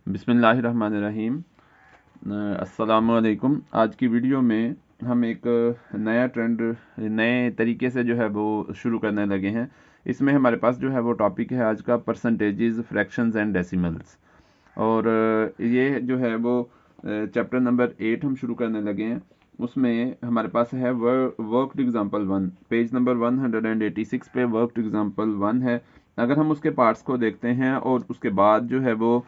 बिस्मिल्लाहिर्रहमानिर्रहीम। अस्सलामुअलैकुम। आज की वीडियो में हम एक नया ट्रेंड नए तरीके से जो है वो शुरू करने लगे हैं। इसमें हमारे पास जो है वो टॉपिक है आज का परसेंटेजेस, फ्रैक्शंस एंड डेसिमल्स। और ये जो है वो चैप्टर नंबर 8 हम शुरू करने लगे हैं। उसमें हमारे पास है वर्कड एग्जांपल 1, पेज नंबर 186 पे वर्कड एग्जांपल 1 है। अगर हम उसके पार्ट्स को देखते हैं और उसके बाद जो है वो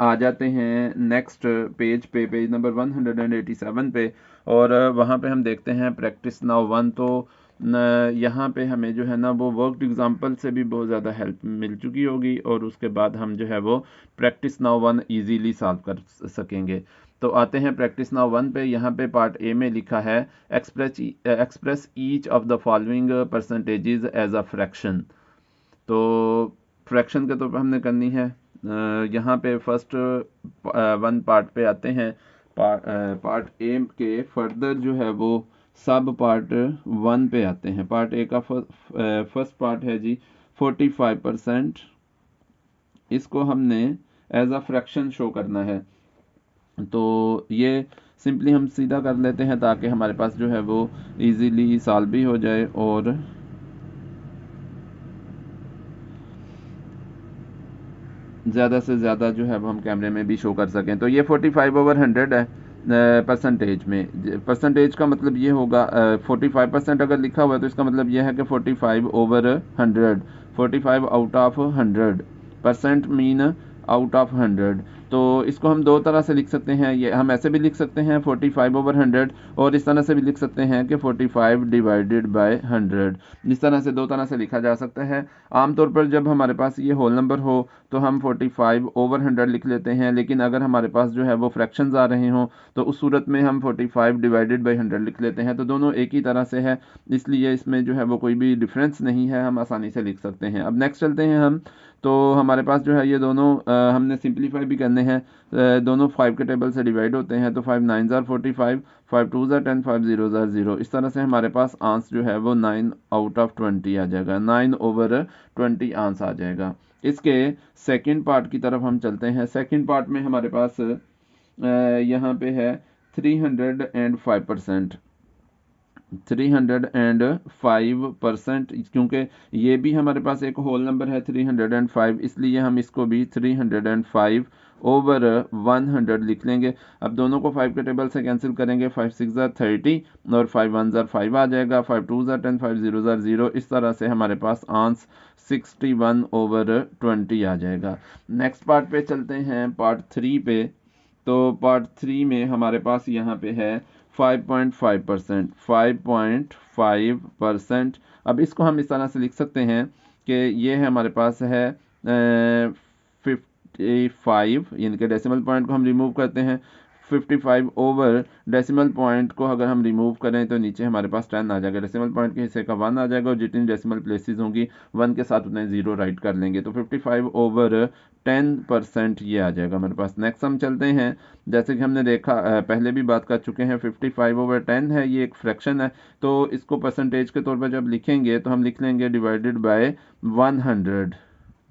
आ जाते हैं नेक्स्ट पेज पे, पेज नंबर 187 पे, और वहाँ पे हम देखते हैं प्रैक्टिस नाउ 1। तो यहाँ पे हमें जो है ना वो वर्कड एग्जांपल से भी बहुत ज़्यादा हेल्प मिल चुकी होगी, और उसके बाद हम जो है वो प्रैक्टिस नाउ 1 इजीली सॉल्व कर सकेंगे। तो आते हैं प्रैक्टिस नाउ 1 पे। यहाँ पे पार्ट ए में लिखा है express each of the following percentages as a fraction. तो फ्रैक्शन के तौर पर हमने करनी है। यहाँ पे फर्स्ट 1 पार्ट पे आते हैं। पार्ट ए के फर्दर जो है वो सब पार्ट 1 पे आते हैं। पार्ट ए का फर्स्ट पार्ट है जी 45%। इसको हमने एज अ फ्रैक्शन शो करना है। तो ये सिंपली हम सीधा कर लेते हैं ताकि हमारे पास जो है वो इजीली सॉल्व भी हो जाए और ज़्यादा से ज़्यादा जो है वो हम कैमरे में भी शो कर सकें। तो ये 45/100 है परसेंटेज में। परसेंटेज का मतलब ये होगा 45% अगर लिखा हुआ है तो इसका मतलब ये है कि 45/100, 45 out of 100। Percent mean out of 100। तो इसको हम दो तरह से लिख सकते हैं। ये हम ऐसे भी लिख सकते हैं 45/100, और इस तरह से भी लिख सकते हैं कि 45/100। इस तरह से दो तरह से लिखा जा सकता है। आमतौर पर जब हमारे पास ये होल नंबर हो तो हम 45/100 लिख लेते हैं, लेकिन अगर हमारे पास जो है वो फ्रैक्शंस आ रहे हों तो उस सूरत में हम 45/100 लिख लेते हैं। तो दोनों एक ही तरह से है, इसलिए इसमें जो है वो कोई भी डिफरेंस नहीं है, हम आसानी से लिख सकते हैं। अब नेक्स्ट चलते हैं हम। तो हमारे पास जो है ये दोनों हमने सिंप्लीफाई भी करने हैं। दोनों 5 के टेबल से डिवाइड होते हैं। तो 5 9 ज़ार 45, 5 2 ज़ार 10, 5 0 ज़ार 0। इस तरह से हमारे पास आंसर जो है वो 9 आउट ऑफ 20 आ जाएगा, 9/20 आंसर आ जाएगा। इसके सेकंड पार्ट की तरफ हम चलते हैं। सेकंड पार्ट में हमारे पास यहाँ पे है 305%। 305%, क्योंकि ये भी हमारे पास एक होल नंबर है 305, इसलिए हम इसको भी 305/100 लिख लेंगे। अब दोनों को 5 के टेबल से कैंसिल करेंगे। 5 6 ज़ार 30 और 5 1 ज़ार 5 आ जाएगा। 5 2 ज़ार 10, 5 0 ज़ार 0। इस तरह से हमारे पास आंसर 61/20 आ जाएगा। नेक्स्ट पार्ट पे चलते हैं, पार्ट 3 पे। तो पार्ट 3 में हमारे पास यहाँ पे है 5.5%। 5.5%। अब इसको हम इस तरह से लिख सकते हैं कि ये है हमारे पास है 55, यानी कि डेसिमल पॉइंट को हम रिमूव करते हैं। 55 ओवर डेसिमल पॉइंट को अगर हम रिमूव करें तो नीचे हमारे पास 10 आ जाएगा। डेसिमल पॉइंट के हिस्से का 1 आ जाएगा, और जितनी डेसिमल प्लेसेस होंगी 1 के साथ उतने 0 राइट कर लेंगे। तो 55/10% ये आ जाएगा हमारे पास। नेक्स्ट हम चलते हैं। जैसे कि हमने देखा, पहले भी बात कर चुके हैं, 55/10 है, ये एक फ्रैक्शन है। तो इसको परसेंटेज के तौर पर जब लिखेंगे तो हम लिख लेंगे डिवाइडेड बाय 100,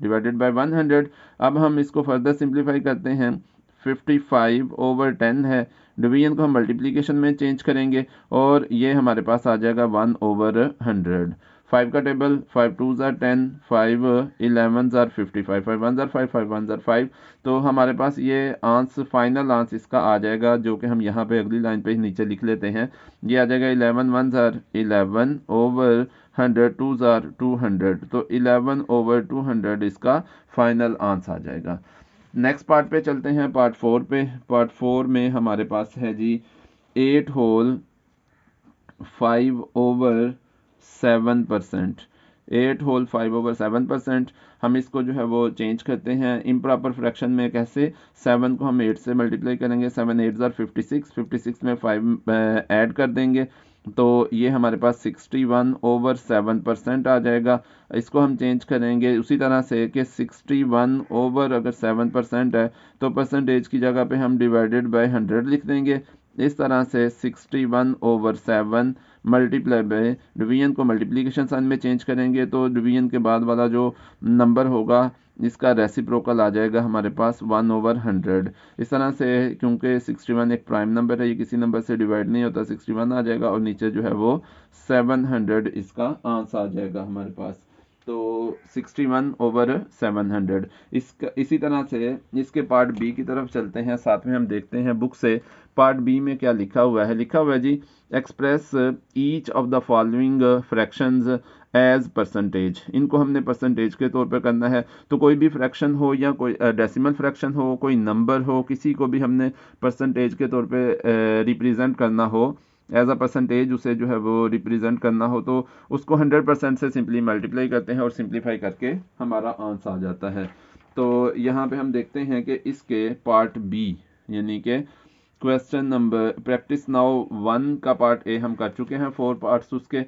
डिवाइडेड बाय 100। अब हम इसको फर्दर सिंप्लीफाई करते हैं। 55/10 है, डिवीजन को हम मल्टीप्लिकेशन में चेंज करेंगे और ये हमारे पास आ जाएगा 1/100। 5 का टेबल, 5 2 ज़ार 10, 5 11 ज़ार 55, 5 1 ज़ार 5, 5 1 ज़ार 5। तो हमारे पास ये आंसर, फाइनल आंसर इसका आ जाएगा, जो कि हम यहाँ पे अगली लाइन पे नीचे लिख लेते हैं। ये आ जाएगा 11 1 ज़ार 11/100, 2 ज़ार 200। तो 11/200 इसका फाइनल आंसर आ जाएगा। नेक्स्ट पार्ट पे चलते हैं, पार्ट 4 पे। पार्ट 4 में हमारे पास है जी 8 होल 5/7%। 8 होल 5/7%। हम इसको जो है वो चेंज करते हैं इम्प्रॉपर फ्रैक्शन में। कैसे? 7 को हम 8 से मल्टीप्लाई करेंगे। 7 8 ज़ार 56, 56 में 5 ऐड कर देंगे, तो ये हमारे पास 61/7% आ जाएगा। इसको हम चेंज करेंगे उसी तरह से कि 61 ओवर अगर 7% है तो परसेंटेज की जगह पे हम डिवाइडेड बाय 100 लिख देंगे। इस तरह से 61/7 मल्टीप्लाई बाय, डिवीजन को मल्टीप्लिकेशन साइन में चेंज करेंगे तो डिवीजन के बाद वाला जो नंबर होगा इसका रेसिप्रोकल आ जाएगा हमारे पास 1/100। इस तरह से क्योंकि 61 एक प्राइम नंबर है, ये किसी नंबर से डिवाइड नहीं होता, 61 आ जाएगा और नीचे जो है वो 700 इसका आंसर आ जाएगा हमारे पास। तो 61/700। इसका इसी तरह से इसके पार्ट बी की तरफ चलते हैं, साथ में हम देखते हैं बुक से पार्ट बी में क्या लिखा हुआ है। लिखा हुआ है जी, express each of the following fractions as percentage. इनको हमने परसेंटेज के तौर पर करना है। तो कोई भी फ्रैक्शन हो या कोई डेसिमल फ्रैक्शन हो, कोई नंबर हो, किसी को भी हमने परसेंटेज के तौर पे रिप्रेजेंट करना हो, एज अ परसेंटेज उसे जो है वो रिप्रेजेंट करना हो, तो उसको 100% से सिंपली मल्टीप्लाई करते हैं और सिंप्लीफाई करके हमारा आंसर आ जाता है। तो यहाँ पे हम देखते हैं कि इसके पार्ट बी यानी कि क्वेश्चन नंबर प्रैक्टिस नाउ 1 का पार्ट ए हम कर चुके हैं, 4 पार्ट्स उसके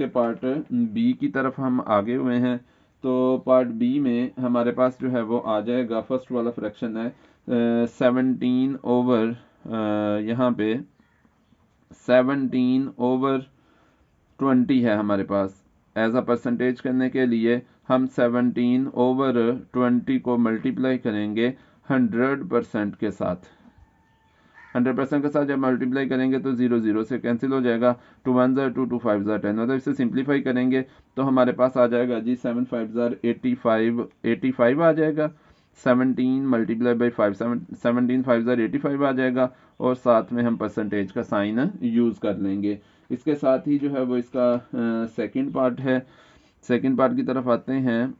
पार्ट बी की तरफ हम आगे हुए हैं। तो पार्ट बी में हमारे पास जो है वो आ जाएगा, फर्स्ट वाला फ्रैक्शन है 17/, यहाँ पे 17/20 है हमारे पास। एज अ परसेंटेज करने के लिए हम 17/20 को मल्टीप्लाई करेंगे 100% के साथ। 100% के साथ जब मल्टीप्लाई करेंगे तो 0 0 से कैंसिल हो जाएगा, 2 1 ज़ा 2, 2 5 ज़ा 10, मतलब इसे सिंप्लीफाई करेंगे तो हमारे पास आ जाएगा जी 7 5 ज़ा 85 आ जाएगा। 17 मल्टीप्लाई बाई 5, 17 5 ज़ा 85 आ जाएगा और साथ में हम परसेंटेज का साइन यूज़ कर लेंगे। इसके साथ ही जो है वो इसका सेकंड पार्ट है। सेकंड पार्ट की तरफ आते हैं।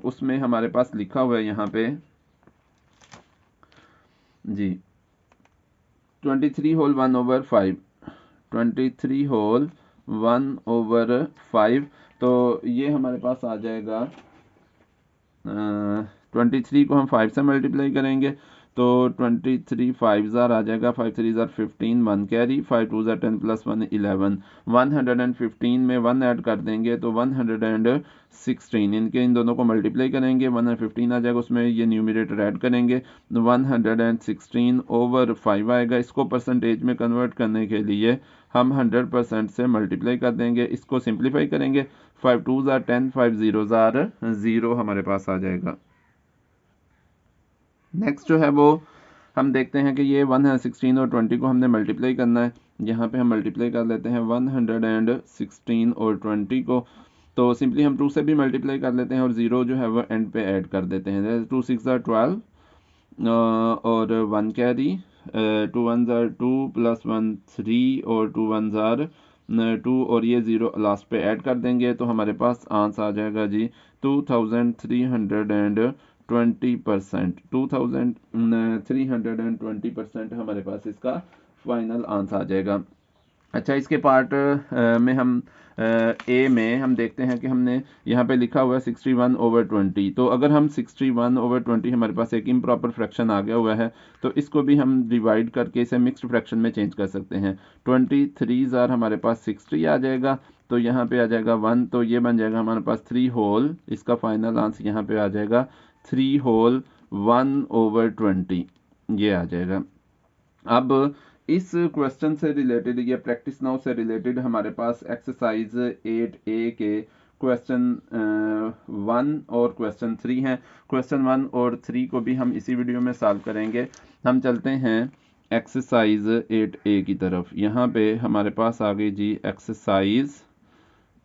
उसमें हमारे पास लिखा हुआ है यहाँ पे जी 23 होल 1/5, 23 होल 1/5। तो ये हमारे पास आ जाएगा 23 को हम 5 से मल्टीप्लाई करेंगे तो 23 5 ज़ार आ जाएगा, 5 3 ज़ार 15, 1 कैरी, 5 2 ज़ार 10 प्लस 1 11, 115 में 1 ऐड कर देंगे तो 116। इनके इन दोनों को मल्टीप्लाई करेंगे 115 आ जाएगा, उसमें ये न्यूमरेटर ऐड करेंगे 116/5 आएगा। इसको परसेंटेज में कन्वर्ट करने के लिए हम 100% से मल्टीप्लाई कर देंगे, इसको सिंप्लीफाई करेंगे 5 2 ज़ार 10, 5 0 ज़ार 0 हमारे पास आ जाएगा। नेक्स्ट जो है वो हम देखते हैं कि ये 116 और 20 को हमने मल्टीप्लाई करना है। यहाँ पे हम मल्टीप्लाई कर लेते हैं 116 और 20 को, तो सिंपली हम 2 से भी मल्टीप्लाई कर लेते हैं और 0 जो है वो एंड पे ऐड कर देते हैं। 2 6 ज़ार 12 और 1 कैरी, 2 1 ज़ार 2 प्लस 1 3 और 2 1 ज़ार 2 और ये 0 लास्ट पे ऐड कर देंगे तो हमारे पास आंसर आ जाएगा जी 2320%। 2320% हमारे पास इसका फाइनल आंसर आ जाएगा। अच्छा, इसके पार्ट में हम ए में हम देखते हैं कि हमने यहाँ पे लिखा हुआ है 61/20। तो अगर हम 61/20 हमारे पास एक इम्प्रॉपर फ्रैक्शन आ गया हुआ है तो इसको भी हम डिवाइड करके इसे मिक्स्ड फ्रैक्शन में चेंज कर सकते हैं। 23 ज़ार हमारे पास 60 आ जाएगा, तो यहाँ पे आ जाएगा 1, तो ये बन जाएगा हमारे पास 3 होल, इसका फाइनल आंसर यहाँ पे आ जाएगा 3 होल 1/20, ये आ जाएगा। अब इस क्वेश्चन से रिलेटेड या प्रैक्टिस नाउ से रिलेटेड हमारे पास एक्सरसाइज 8A के क्वेश्चन 1 और क्वेश्चन 3 हैं। क्वेश्चन 1 और 3 को भी हम इसी वीडियो में सॉल्व करेंगे। हम चलते हैं एक्सरसाइज 8A की तरफ। यहाँ पे हमारे पास आ गई जी एक्सरसाइज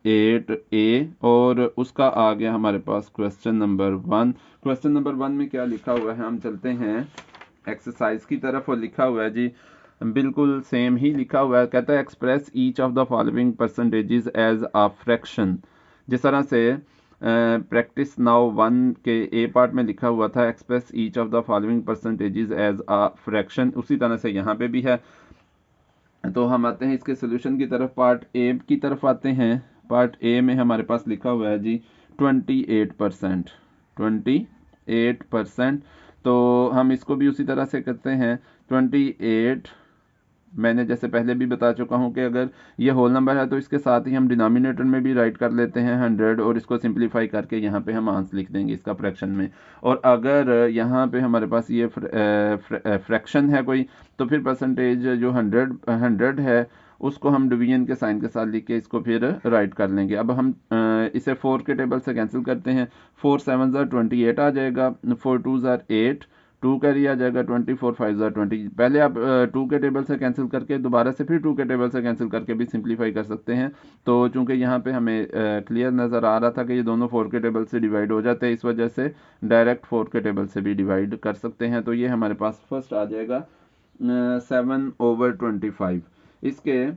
8A और उसका आ गया हमारे पास क्वेश्चन नंबर 1। क्वेश्चन नंबर 1 में क्या लिखा हुआ है, हम चलते हैं एक्सरसाइज की तरफ और लिखा हुआ है जी बिल्कुल सेम ही लिखा हुआ है। कहता है express each of the following percentages as a fraction. जिस तरह से प्रैक्टिस नाउ 1 के ए पार्ट में लिखा हुआ था express each of the following percentages as a fraction, उसी तरह से यहाँ पे भी है। तो हम आते हैं इसके सोल्यूशन की तरफ, पार्ट ए की तरफ आते हैं। पार्ट ए में हमारे पास लिखा हुआ है जी 28%। 28%। तो हम इसको भी उसी तरह से करते हैं 28। मैंने जैसे पहले भी बता चुका हूँ कि अगर ये होल नंबर है तो इसके साथ ही हम डिनोमिनेटर में भी राइट कर लेते हैं 100 और इसको सिंप्लीफाई करके यहाँ पे हम आंसर लिख देंगे इसका फ्रैक्शन में। और अगर यहाँ पे हमारे पास ये फ्रैक्शन है कोई, तो फिर परसेंटेज जो 100 है उसको हम डिवीजन के साइन के साथ लिख के इसको फिर राइट कर लेंगे। अब हम इसे 4 के टेबल से कैंसिल करते हैं। 4 7 ज़ार 28 आ जाएगा, 4 2 ज़ार 8, 2 कैरी आ जाएगा 20, 4 5 ज़ार 20। पहले आप 2 के टेबल से कैंसिल करके दोबारा से फिर 2 के टेबल से कैंसिल करके भी सिंप्लीफाई कर सकते हैं। तो चूंकि यहाँ पे हमें क्लियर नज़र आ रहा था कि ये दोनों 4 के टेबल से डिवाइड हो जाते हैं, इस वजह से डायरेक्ट 4 के टेबल से भी डिवाइड कर सकते हैं। तो ये हमारे पास फर्स्ट आ जाएगा 7/25। इसके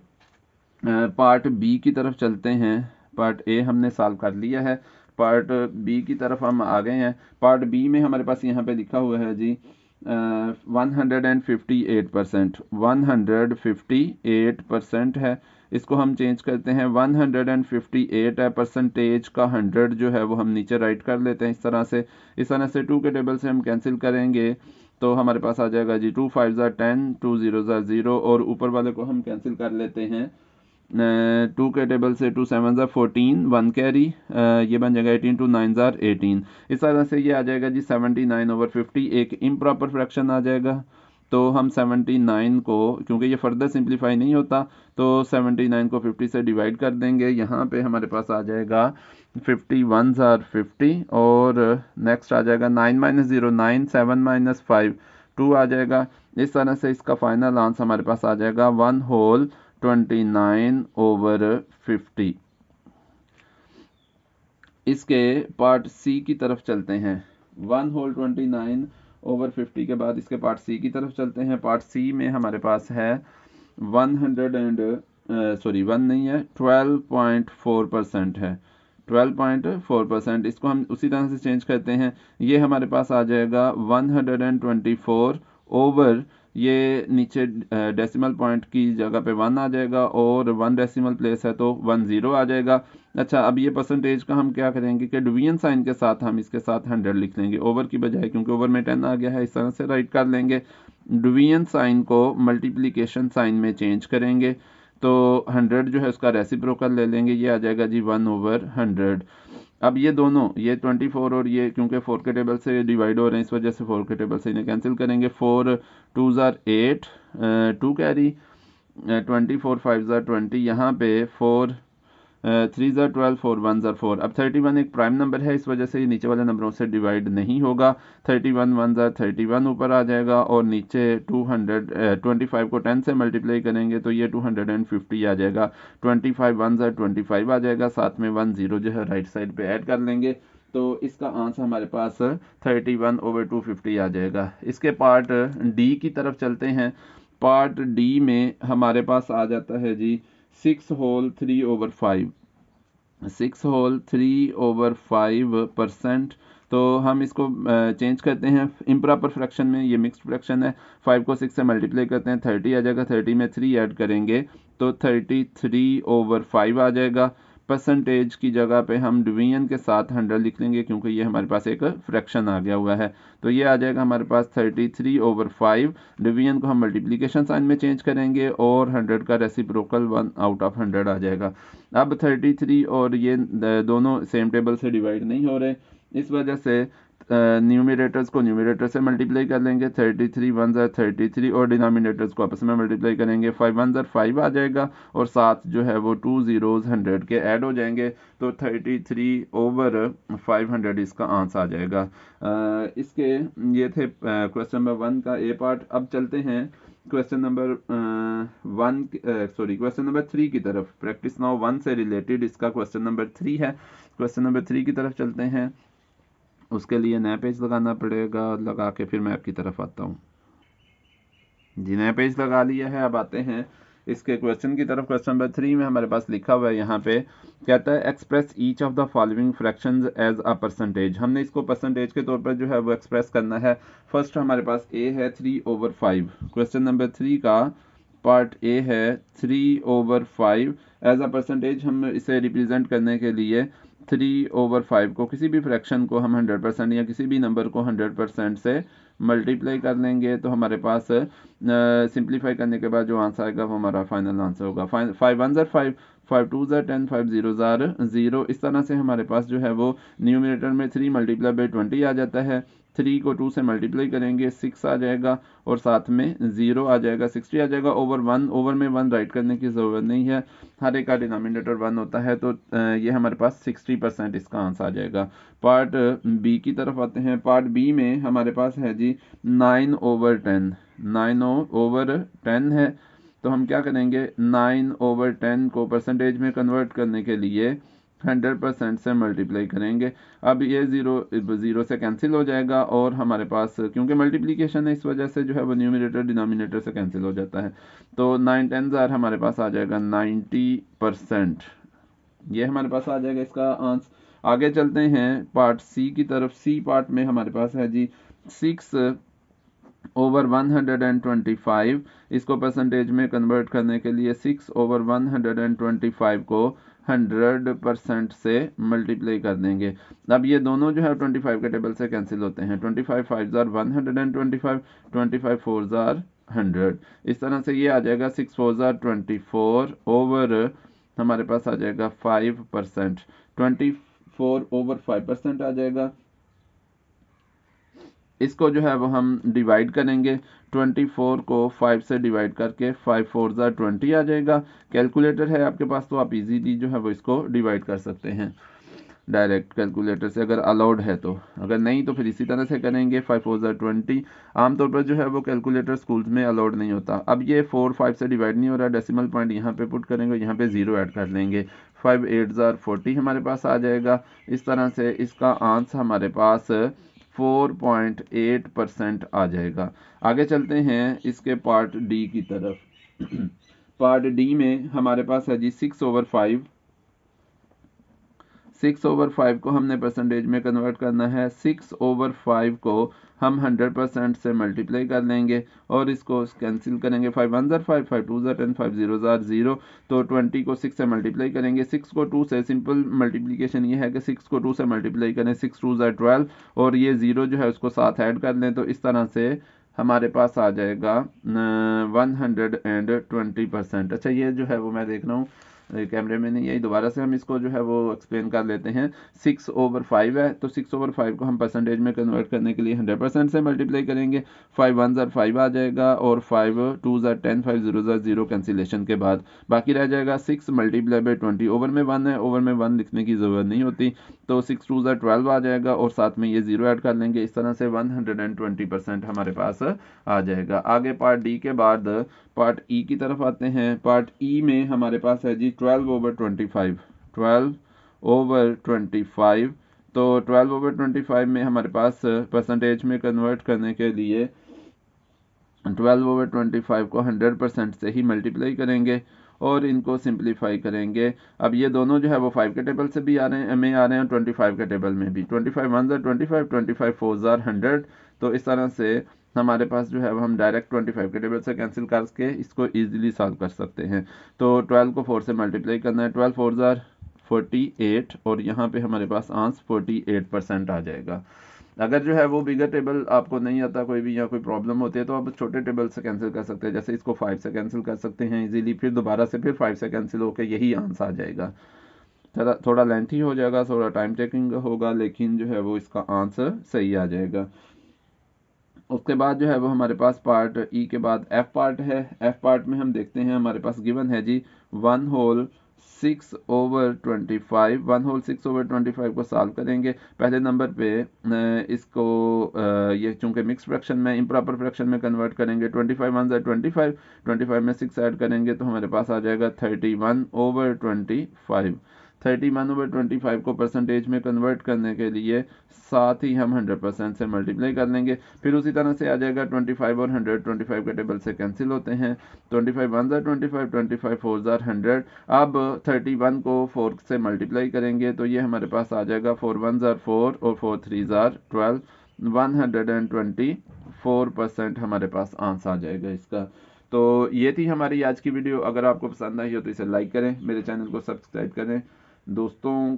पार्ट बी की तरफ चलते हैं। पार्ट ए हमने सॉल्व कर लिया है, पार्ट बी की तरफ हम आ गए हैं। पार्ट बी में हमारे पास यहाँ पे लिखा हुआ है जी 158%, 158% है। इसको हम चेंज करते हैं, 158 है, परसेंटेज का 100 जो है वो हम नीचे राइट कर लेते हैं इस तरह से। 2 के टेबल से हम कैंसिल करेंगे तो हमारे पास आ जाएगा जी 2 5 ज़ार 10, 2 0 ज़ार 0, और ऊपर वाले को हम कैंसिल कर लेते हैं 2 के टेबल से। 2 7 ज़ार 14, 1 कैरी, ये बन जाएगा 18, 2 9 ज़ार 18। इस तरह से ये आ जाएगा जी 79/50, एक इम्प्रॉपर फ्रैक्शन आ जाएगा। तो हम 79 को, क्योंकि ये फर्दर सिंप्लीफाई नहीं होता, तो 79 को 50 से डिवाइड कर देंगे। यहाँ पे हमारे पास आ जाएगा 51 ज़ार 50, और नेक्स्ट आ जाएगा 9 - 0 9, 7 - 5 2 आ जाएगा। इस तरह से इसका फाइनल आंसर हमारे पास आ जाएगा 1/29/50। इसके पार्ट सी की तरफ चलते हैं। 1/29/50 के बाद इसके पार्ट सी की तरफ चलते हैं। पार्ट सी में हमारे पास है 12.4% है, 12.4%। इसको हम उसी तरह से चेंज करते हैं। ये हमारे पास आ जाएगा 124 ओवर, ये नीचे डेसिमल पॉइंट की जगह पे 1 आ जाएगा, और 1 डेसिमल प्लेस है तो 1 0 आ जाएगा। अच्छा, अब ये परसेंटेज का हम क्या करेंगे कि डिवीजन साइन के साथ हम इसके साथ 100 लिख लेंगे ओवर की बजाय, क्योंकि ओवर में 10 आ गया है। इस तरह से राइट कर लेंगे। डिवीजन साइन को मल्टीप्लिकेशन साइन में चेंज करेंगे तो 100 जो है उसका रेसिप्रोकल ले लेंगे, ये आ जाएगा जी 1/100। अब ये दोनों, ये 24 और ये क्योंकि 4 के टेबल से डिवाइड हो रहे हैं, इस वजह से 4 के टेबल से इन्हें कैंसिल करेंगे। 4 2 ज़ार 8, 2 कैरी, 24 5 ज़ार 20, यहाँ पे 4 3 ज़ार 12, 4 1 ज़ार 4। अब 31 एक प्राइम नंबर है, इस वजह से ये नीचे वाले नंबरों से डिवाइड नहीं होगा। 31 1 ज़ार 31 ऊपर आ जाएगा, और नीचे 25 को 10 से मल्टीप्लाई करेंगे तो ये 250 आ जाएगा। 25 1 ज़ार 25 आ जाएगा, साथ में 1 0 जो है राइट साइड पे ऐड कर लेंगे। तो इसका आंसर हमारे पास 31/250 आ जाएगा। इसके पार्ट डी की तरफ चलते हैं। पार्ट डी में हमारे पास आ जाता है जी 6 होल 3/5, 6 होल 3/5%। तो हम इसको चेंज करते हैं इम्प्रॉपर फ्रैक्शन में, ये मिक्स्ड फ्रैक्शन है। 5 को 6 से मल्टीप्लाई करते हैं, 30 आ जाएगा। 30 में 3 ऐड करेंगे तो 33/5 आ जाएगा। परसेंटेज की जगह पे हम डिवीजन के साथ 100 लिख लेंगे, क्योंकि ये हमारे पास एक फ्रैक्शन आ गया हुआ है। तो ये आ जाएगा हमारे पास 33/5। डिवीजन को हम मल्टीप्लिकेशन साइन में चेंज करेंगे, और 100 का रेसिप्रोकल 1/100 आ जाएगा। अब 33 और ये दोनों सेम टेबल से डिवाइड नहीं हो रहे, इस वजह से न्यूमिनेटर्स को न्यूमिनेटर से मल्टीप्लाई कर लेंगे। 33 1 ज़ार 33, और डिनोमिनेटर्स को आपस में मल्टीप्लाई करेंगे। 5 1 ज़ार 5 आ जाएगा, और साथ जो है वो 2 zeros 100 के ऐड हो जाएंगे, तो 33/500 इसका आंसर आ जाएगा। इसके ये थे क्वेश्चन नंबर 1 का ए पार्ट। अब चलते हैं क्वेश्चन नंबर 3 की तरफ। प्रैक्टिस नाउ 1 से रिलेटेड इसका क्वेश्चन नंबर 3 है। क्वेश्चन नंबर 3 की तरफ चलते हैं। उसके लिए नया पेज लगाना पड़ेगा, लगा के फिर मैं आपकी तरफ आता हूँ जी। नया पेज लगा लिया है। अब आते हैं इसके क्वेश्चन की तरफ। क्वेश्चन नंबर 3 में हमारे पास लिखा हुआ है, यहाँ पे कहता है express each of the following fractions as a percentage. हमने इसको परसेंटेज के तौर पर जो है वो एक्सप्रेस करना है। फर्स्ट हमारे पास ए है 3/5। क्वेश्चन नंबर 3 का पार्ट ए है 3/5। एज अ परसेंटेज हम इसे रिप्रेजेंट करने के लिए 3/5 को, किसी भी फ्रैक्शन को हम 100% या किसी भी नंबर को 100% से मल्टीप्लाई कर लेंगे, तो हमारे पास सिंप्लीफाई करने के बाद जो आंसर आएगा वो हमारा फाइनल आंसर होगा। 5 1 ज़ार 5, 5 2 ज़ार 10, 5 0 ज़ार 0। इस तरह से हमारे पास जो है वो न्यूमरेटर में 3 मल्टीप्लाई बाई 20 आ जाता है। 3 को 2 से मल्टीप्लाई करेंगे 6 आ जाएगा और साथ में 0 आ जाएगा, 60 आ जाएगा। ओवर 1, ओवर में 1 राइट करने की ज़रूरत नहीं है, हर एक का डिनोमिनेटर 1 होता है, तो ये हमारे पास 60% इसका आंसर आ जाएगा। पार्ट बी की तरफ आते हैं। पार्ट बी में हमारे पास है जी 9/10। 9/10 है, तो हम क्या करेंगे, 9/10 को परसेंटेज में कन्वर्ट करने के लिए 100% से मल्टीप्लाई करेंगे। अब ये ज़ीरो से कैंसिल हो जाएगा और हमारे पास क्योंकि मल्टीप्लिकेशन है इस वजह से जो है वो न्यूमरेटर डिनोमिनेटर से कैंसिल हो जाता है। तो 9 10 ज़ार हमारे पास आ जाएगा 90%। ये हमारे पास आ जाएगा इसका आंसर। आगे चलते हैं पार्ट सी की तरफ। सी पार्ट में हमारे पास है जी 6/125। इसको परसेंटेज में कन्वर्ट करने के लिए 6/125 को 100% से मल्टीप्लाई कर देंगे। अब ये दोनों जो है 25 के टेबल से कैंसिल होते हैं। 25 5 ज़ार 125, 25 4 ज़ार 100। इस तरह से ये आ जाएगा 6 4 ज़ार 24 ओवर हमारे पास आ जाएगा 5%। 24/5% आ जाएगा। इसको जो है वो हम डिवाइड करेंगे। 24 को 5 से डिवाइड करके 5 4 ज़ार 20 आ जाएगा। कैलकुलेटर है आपके पास तो आप इजीली जो है वो इसको डिवाइड कर सकते हैं डायरेक्ट कैलकुलेटर से, अगर अलाउड है तो। अगर नहीं तो फिर इसी तरह से करेंगे। 5 4 ज़ार 20। आमतौर पर जो है वो कैलकुलेटर स्कूल्स में अलाउड नहीं होता। अब ये 4 5 से डिवाइड नहीं हो रहा, डेसिमल पॉइंट यहाँ पे पुट करेंगे, यहाँ पे 0 ऐड कर लेंगे। 5 8 ज़ार 40 हमारे पास आ जाएगा। इस तरह से इसका आंसर हमारे पास 4.8% आ जाएगा। आगे चलते हैं इसके पार्ट डी की तरफ। पार्ट डी में हमारे पास है जी 6/5। 6/5 को हमने परसेंटेज में कन्वर्ट करना है। 6/5 को हम 100% से मल्टीप्लाई कर लेंगे और इसको कैंसिल करेंगे। 5 1 ज़ार 5, 5 2 ज़ार 10, 5 0 ज़ार 0। तो 20 को 6 से मल्टीप्लाई करेंगे। 6 को 2 से, सिंपल मल्टीप्लिकेशन ये है कि 6 को 2 से मल्टीप्लाई करें, 6 2 ज़ार 12 और ये 0 जो है उसको साथ ऐड कर लें, तो इस तरह से हमारे पास आ जाएगा 120%। अच्छा, ये जो है वो मैं देख रहा हूँ कैमरे में नहीं आई, दोबारा से हम इसको जो है वो एक्सप्लेन कर लेते हैं। 6/5 है, तो 6/5 को हम परसेंटेज में कन्वर्ट करने के लिए 100% से मल्टीप्लाई करेंगे। 5 1 ज़ार 5 आ जाएगा और 5 2 ज़ार 10, 5 0 ज़ार 0 कैंसिलेशन के बाद बाकी रह जाएगा 6 मल्टीप्लाई बाई 20। ओवर में 1 है, ओवर में 1 लिखने की ज़रूरत नहीं होती, तो 6 2 ज़ार 12 आ जाएगा और साथ में ये 0 ऐड कर लेंगे। इस तरह से 120% हमारे पास आ जाएगा। आगे पार्ट डी के बाद पार्ट ई की तरफ आते हैं। पार्ट ई में हमारे पास है जी 12/25। 12/25। तो 12/25 में हमारे पास परसेंटेज में कन्वर्ट करने के लिए 12/25 को 100% से ही मल्टीप्लाई करेंगे और इनको सिंप्लीफाई करेंगे। अब ये दोनों जो है वो 5 के टेबल से भी आ रहे हैं और 25 के टेबल में भी। 25 1 ज़ार 25, 25 4 ज़ार 100। तो इस तरह से हमारे पास जो है वो हम डायरेक्ट 25 के टेबल से कैंसिल करके इसको ईजिली सॉल्व कर सकते हैं। तो 12 को 4 से मल्टीप्लाई करना है। 12 4 ज़ार 48 और यहाँ पे हमारे पास आंसर 48% आ जाएगा। अगर जो है वो बिगर टेबल आपको नहीं आता कोई भी या कोई प्रॉब्लम होती है तो आप छोटे टेबल से कैंसिल कर सकते हैं। जैसे इसको 5 से कैंसिल कर सकते हैं इजीली, फिर दोबारा से फिर 5 से कैंसिल होकर यही आंसर आ जाएगा। थोड़ा लेंथी हो जाएगा, थोड़ा टाइम टेकिंग होगा, लेकिन जो है वो इसका आंसर सही आ जाएगा। उसके बाद जो है वो हमारे पास पार्ट ई के बाद एफ पार्ट है। एफ पार्ट में हम देखते हैं हमारे पास गिवन है जी 1/6/25। 1/6/25 को सॉल्व करेंगे। पहले नंबर पे इसको ये चूंकि मिक्स फ्रैक्शन में इम्प्रॉपर फ्रैक्शन में कन्वर्ट करेंगे। 25 1 ज़ार 25, 25 में 6 ऐड करेंगे तो हमारे पास आ जाएगा 31/25। 31/25 को परसेंटेज में कन्वर्ट करने के लिए साथ ही हम 100% से मल्टीप्लाई कर लेंगे। फिर उसी तरह से आ जाएगा 25 और 100 25 के टेबल से कैंसिल होते हैं। 25 1 ज़ार 25, 25 4 ज़ार 100। अब 31 को 4 से मल्टीप्लाई करेंगे तो ये हमारे पास आ जाएगा 4 1 ज़ार 4 और 4 3 ज़ार 12। 124% हमारे पास आंसर आ जाएगा इसका। तो ये थी हमारी आज की वीडियो। अगर आपको पसंद आई हो तो इसे लाइक करें, मेरे चैनल को सब्सक्राइब करें, दोस्तों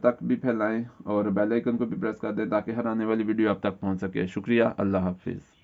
तक भी फैलाएं और बेल आइकन को भी प्रेस कर दें ताकि हर आने वाली वीडियो आप तक पहुंच सके। शुक्रिया, अल्लाह हाफिज़।